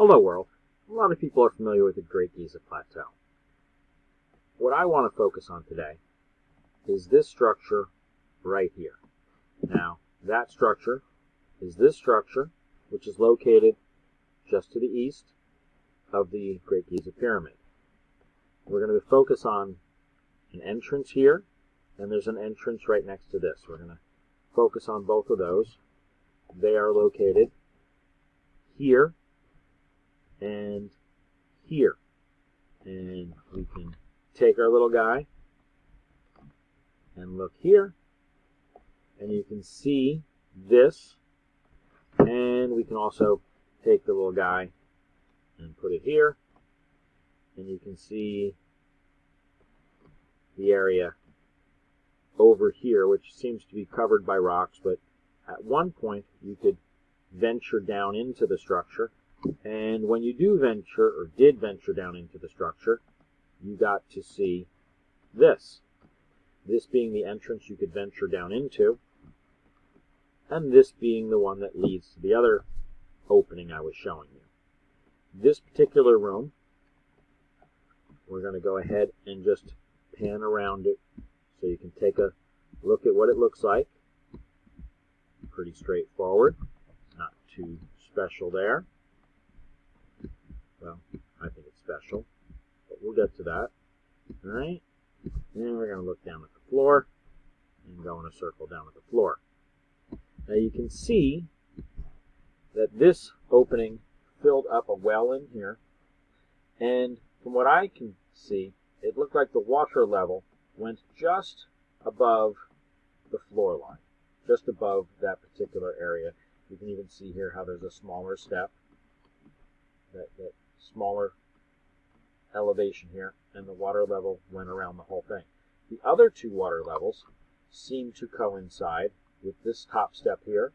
Hello world. A lot of people are familiar with the Great Giza Plateau. What I want to focus on today is this structure right here. Now, that structure is this structure, which is located just to the east of the Great Giza Pyramid. We're going to focus on an entrance here, and there's an entrance right next to this. We're going to focus on both of those. They are located here and here. And we can take our little guy and look here, and you can see this. And we can also take the little guy and put it here, and you can see the area over here, which seems to be covered by rocks, but at one point you could venture down into the structure, and when you do venture, or did venture down into the structure, you got to see this. This being the entrance you could venture down into, and this being the one that leads to the other opening I was showing you. This particular room, we're going to go ahead and just pan around it so you can take a look at what it looks like. Pretty straightforward, not too special there. Well, I think it's special, but we'll get to that. All right, and we're going to look down at the floor and go in a circle down at the floor. Now you can see that this opening filled up a well in here, and from what I can see, it looked like the water level went just above the floor line, just above that particular area. You can even see here how there's a smaller step, that smaller elevation here, and the water level went around the whole thing. The other two water levels seem to coincide with this top step here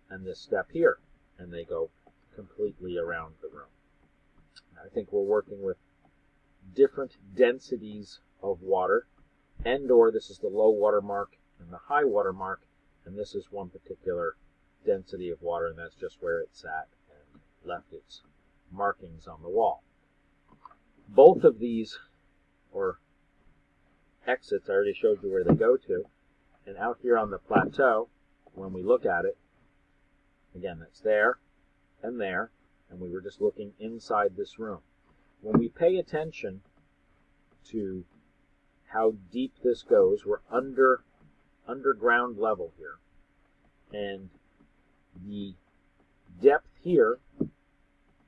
and this step here, and they go completely around the room. I think we're working with different densities of water, and/or this is the low water mark and the high water mark, and this is one particular density of water, and that's just where it sat and left its markings on the wall. Both of these, or exits, I already showed you where they go to, and out here on the plateau, when we look at it, again, that's there, and we were just looking inside this room. When we pay attention to how deep this goes, we're underground level here, and the depth here,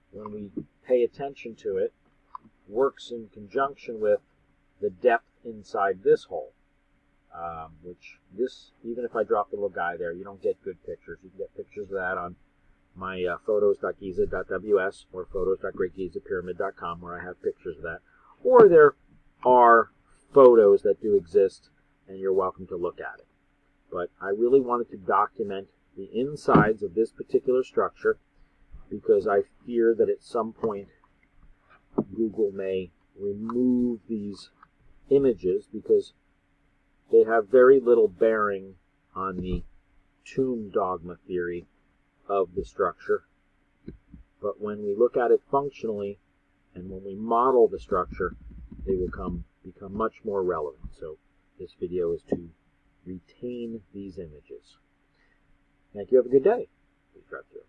when we pay attention to it, works in conjunction with the depth inside this hole, which this, even if I drop the little guy there, you don't get good pictures. You can get pictures of that on my photos.giza.ws or photos.greatgizapyramid.com, where I have pictures of that. Or there are photos that do exist, and you're welcome to look at it. But I really wanted to document the insides of this particular structure, because I fear that at some point Google may remove these images because they have very little bearing on the tomb dogma theory of the structure. But when we look at it functionally and when we model the structure, they will become much more relevant. So this video is to retain these images. Thank you. Have a good day. Please drive through.